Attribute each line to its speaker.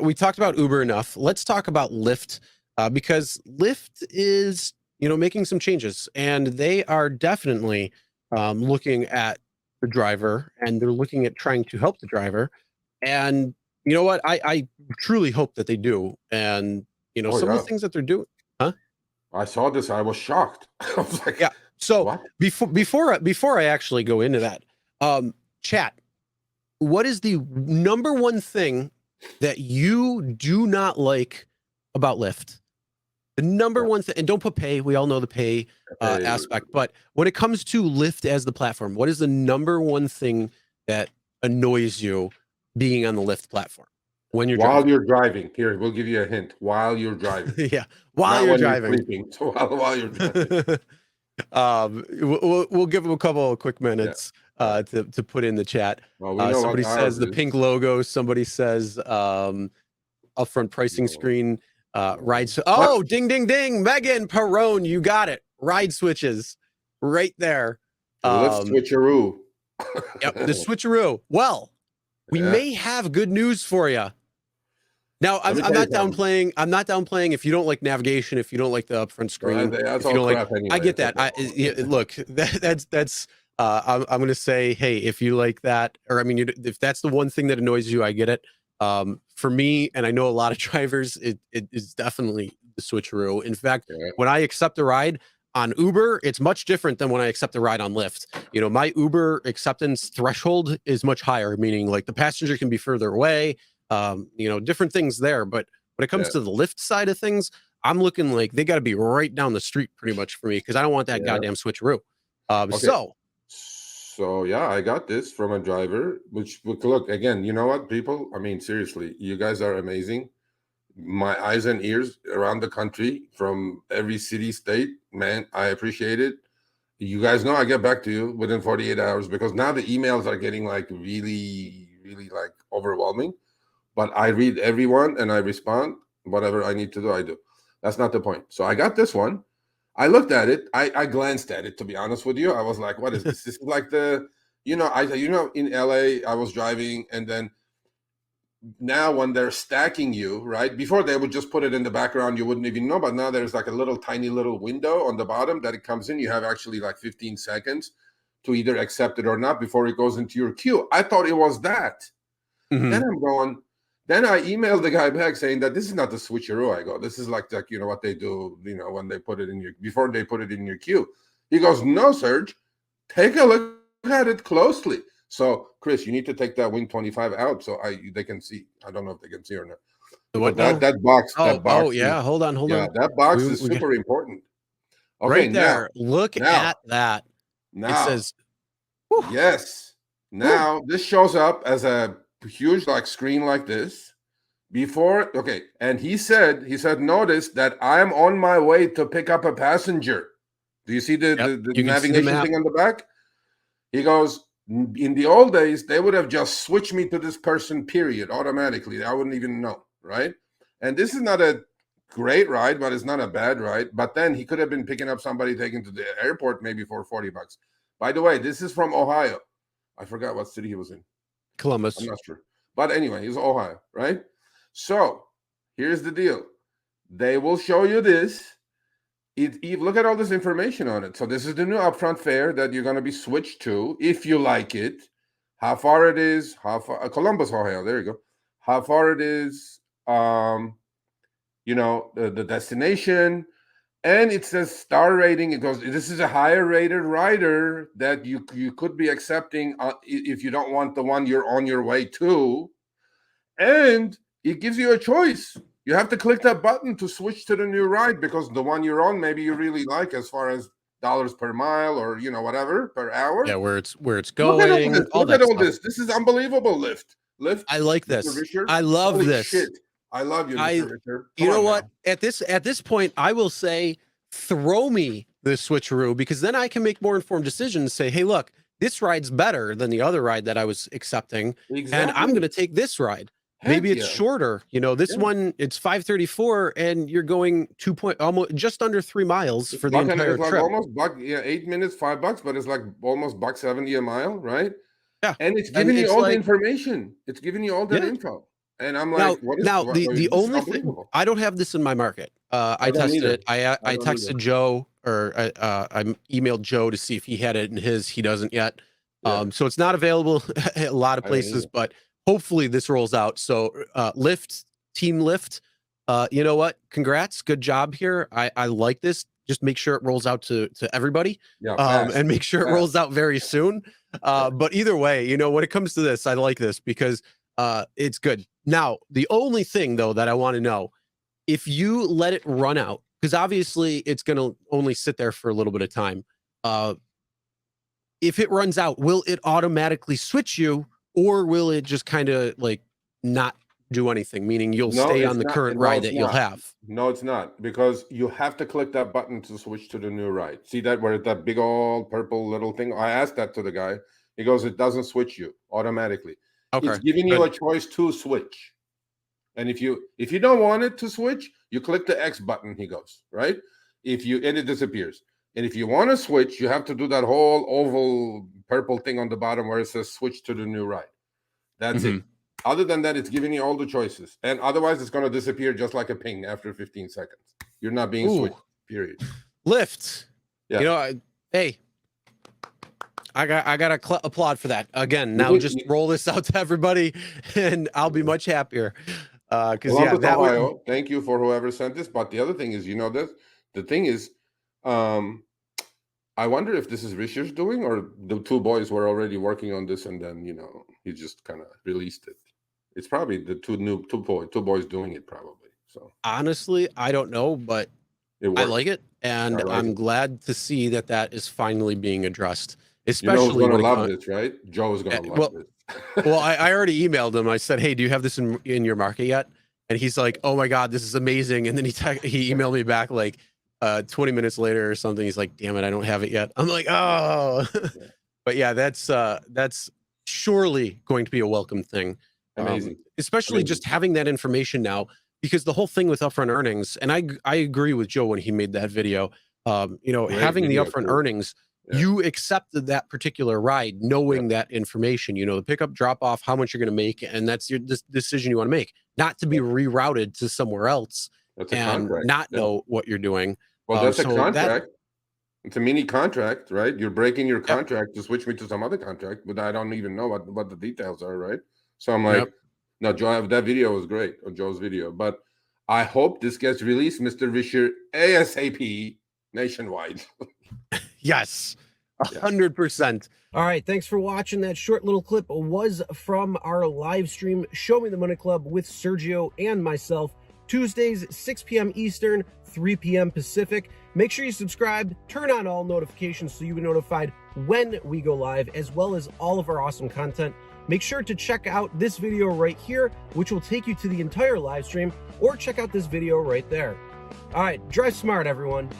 Speaker 1: we talked about Uber enough. Let's talk about Lyft, because Lyft is, making some changes, and they are definitely looking at the driver, and they're looking at trying to help the driver. And you know what? I truly hope that they do. And
Speaker 2: Oh,
Speaker 1: some of the
Speaker 2: yeah.
Speaker 1: things that they're doing, huh?
Speaker 2: I saw this. I was shocked. I was like,
Speaker 1: Yeah. So
Speaker 2: what?
Speaker 1: before I actually go into that, chat, what is the number one thing that you do not like about Lyft? The number one thing, and don't put pay. We all know the pay aspect, but when it comes to Lyft as the platform, what is the number one thing that annoys you being on the Lyft platform when you're
Speaker 2: While
Speaker 1: driving?
Speaker 2: you're driving, here, we'll give you a hint. While you're driving,
Speaker 1: Yeah, while
Speaker 2: not
Speaker 1: you're
Speaker 2: when you're
Speaker 1: driving.
Speaker 2: sleeping. So while you're driving.
Speaker 1: We'll give them a couple of quick
Speaker 2: Yeah.
Speaker 1: minutes
Speaker 2: Right.
Speaker 1: to put in the chat.
Speaker 2: Well, we know
Speaker 1: Somebody
Speaker 2: what
Speaker 1: says
Speaker 2: ours
Speaker 1: the
Speaker 2: is.
Speaker 1: pink logo. Somebody says upfront pricing
Speaker 2: No.
Speaker 1: screen.
Speaker 2: No.
Speaker 1: Rides.
Speaker 2: What?
Speaker 1: Oh, ding, ding, ding. Megan Perrone, you got it. Ride switches right there.
Speaker 2: Lyft Switcheroo.
Speaker 1: Yep, the switcheroo. Well, we
Speaker 2: Yeah.
Speaker 1: may have good news for you. Now,
Speaker 2: Let me
Speaker 1: I'm
Speaker 2: tell
Speaker 1: not
Speaker 2: you something.
Speaker 1: downplaying. I'm not downplaying if you don't like navigation, if you don't like the upfront screen,
Speaker 2: That's
Speaker 1: if you
Speaker 2: all
Speaker 1: don't like.
Speaker 2: crap anyway.
Speaker 1: I get that.
Speaker 2: Okay.
Speaker 1: Look, that's. I'm going to say, hey, if you like that, or I mean, if that's the one thing that annoys you, I get it. For me, and I know a lot of drivers, it is definitely the switcheroo. In fact,
Speaker 2: Yeah.
Speaker 1: when I accept a ride on Uber, it's much different than when I accept a ride on Lyft. My Uber acceptance threshold is much higher, meaning like the passenger can be further away. Different things there. But when it comes to the Lyft side of things, I'm looking like they got to be right down the street pretty much for me, because I don't want that goddamn switcheroo.
Speaker 2: Okay. So yeah, I got this from a driver, which look, again, you know what, people? I mean, seriously, you guys are amazing. My eyes and ears around the country from every city, state, man, I appreciate it. You guys know I get back to you within 48 hours, because now the emails are getting like really, really like overwhelming. But I read everyone and I respond. Whatever I need to do, I do. That's not the point. So I got this one. I looked at it. I glanced at it, to be honest with you. I was like, what is this? This is like the, in LA, I was driving, and then now when they're stacking you, right? Before they would just put it in the background, you wouldn't even know, but now there's like a little tiny little window on the bottom that it comes in. You have actually like 15 seconds to either accept it or not before it goes into your queue. I thought it was that.
Speaker 1: Mm-hmm.
Speaker 2: Then I emailed the guy back saying that this is not the switcheroo. I go, this is like what they do, when they put it in before they put it in your queue. He goes, no, Serge, take a look at it closely. So, Chris, you need to take that Wing 25 out so they can see. I don't know if they can see or not.
Speaker 1: What
Speaker 2: now? That box.
Speaker 1: Oh, yeah. Hold on.
Speaker 2: That box is super important. Okay,
Speaker 1: right there. Look at that.
Speaker 2: Now,
Speaker 1: it says,
Speaker 2: yes. Now, this shows up as a huge screen like this. And he said, notice that I'm on my way to pick up a passenger. Do you see the navigation thing on the back? He goes, in the old days, they would have just switched me to this person, period, automatically. I wouldn't even know, right? And this is not a great ride, but it's not a bad ride. But then he could have been picking up somebody, taken to the airport, maybe for $40. By the way, this is from Ohio. I forgot what city he was in.
Speaker 1: Columbus.
Speaker 2: I'm not sure. But anyway, he's Ohio, right? So here's the deal. They will show you this. Look at all this information on it. So this is the new upfront fare that you're going to be switched to if you like it. How far it is, Columbus, Ohio. There you go. How far it is, the destination. And it says star rating. It goes, this is a higher rated rider that you could be accepting if you don't want the one you're on your way to. And it gives you a choice. You have to click that button to switch to the new ride, because the one you're on, maybe you really like as far as dollars per mile or, whatever, per hour.
Speaker 1: Yeah, where it's going.
Speaker 2: Look at all this. This is unbelievable, Lyft.
Speaker 1: I like this.
Speaker 2: Richard.
Speaker 1: I love
Speaker 2: Holy
Speaker 1: this.
Speaker 2: Shit. I love you, Mr. Richard.
Speaker 1: You know what? At this point, I will say, throw me the switcheroo, because then I can make more informed decisions. Say, hey, look, this ride's better than the other ride that I was accepting, and I'm going to take this ride. Maybe it's shorter. This one, it's 534, and you're going almost just under 3 miles for the entire trip.
Speaker 2: Almost 8 minutes, $5, but it's like almost $1.70 a mile, right?
Speaker 1: Yeah,
Speaker 2: and it's giving you all the information. It's giving you all that info. And I'm like,
Speaker 1: the
Speaker 2: this is
Speaker 1: only thing,
Speaker 2: unbelievable.
Speaker 1: I don't have this in my market. I
Speaker 2: don't
Speaker 1: tested
Speaker 2: either.
Speaker 1: it. I
Speaker 2: don't
Speaker 1: texted
Speaker 2: either.
Speaker 1: Joe, or I emailed Joe to see if he had it in his. He doesn't yet.
Speaker 2: Yeah.
Speaker 1: So it's not available at a lot of
Speaker 2: I don't
Speaker 1: places,
Speaker 2: either.
Speaker 1: but hopefully this rolls out. So Lyft, Team Lyft, you know what? Congrats, good job here. I like this. Just make sure it rolls out to everybody,
Speaker 2: Yeah, fast.
Speaker 1: and make sure it rolls out very soon.
Speaker 2: Yeah.
Speaker 1: But either way, you know, when it comes to this, I like this because it's good. Now, the only thing though that I want to know, if you let it run out, because obviously it's going to only sit there for a little bit of time. If it runs out, will it automatically switch you, or will it just kind of like not do anything? Meaning you'll
Speaker 2: No,
Speaker 1: stay
Speaker 2: it's
Speaker 1: on the
Speaker 2: not.
Speaker 1: current
Speaker 2: No,
Speaker 1: ride
Speaker 2: it's
Speaker 1: that you'll
Speaker 2: not.
Speaker 1: have.
Speaker 2: No, it's not, because you have to click that button to switch to the new ride. See that, where that big old purple little thing? I asked that to the guy. He goes, it doesn't switch you automatically.
Speaker 1: Okay,
Speaker 2: It's giving you a choice to switch. And if you don't want it to switch, you click the X button, he goes, right? And it disappears. And if you want to switch, you have to do that whole oval purple thing on the bottom where it says switch to the new ride. That's it. Other than that, it's giving you all the choices. And otherwise, it's going to disappear just like a ping after 15 seconds. You're not being switched, period.
Speaker 1: Lyft.
Speaker 2: Yeah.
Speaker 1: You know, hey, I got to applaud for that. Again, now just roll this out to everybody, and I'll be much happier. Because yeah, that
Speaker 2: Ohio. Thank you for whoever sent this. But the other thing is, you know, the thing is, I wonder if this is Risher's doing, or the two boys were already working on this, and then, you know, he just kind of released it. It's probably the two boys doing it, probably. So
Speaker 1: honestly, I don't know, but I like it, and I'm glad to see that is finally being addressed. Especially,
Speaker 2: you know, who's gonna love this, right? Joe is gonna love this.
Speaker 1: Well, I already emailed him. I said, "Hey, do you have this in your market yet?" And he's like, "Oh my god, this is amazing!" And then he emailed me back like 20 minutes later or something. He's like, "Damn it, I don't have it yet." I'm like, "Oh," but yeah, that's surely going to be a welcome thing.
Speaker 2: Amazing.
Speaker 1: Especially just having that information now, because the whole thing with upfront earnings, and I agree with Joe when he made that video. You know, having the upfront earnings. Yeah. You accepted that particular ride knowing that information, you know, the pickup, drop off, how much you're going to make, and that's your decision you want to make, not to be rerouted to somewhere else and not know what you're doing.
Speaker 2: Well, that's a contract. It's a mini contract, right? You're breaking your contract to switch me to some other contract, but I don't even know what the details are, right? So I'm like, no, Joe, that video was great, or Joe's video, but I hope this gets released, Mr. Risher, ASAP, nationwide.
Speaker 1: Yes, 100%. All right, thanks for watching. That short little clip was from our live stream, Show Me the Money Club with Sergio and myself, Tuesdays, 6 p.m. Eastern, 3 p.m. Pacific. Make sure you subscribe, turn on all notifications so you'll be notified when we go live, as well as all of our awesome content. Make sure to check out this video right here, which will take you to the entire live stream, or check out this video right there. All right, drive smart, everyone.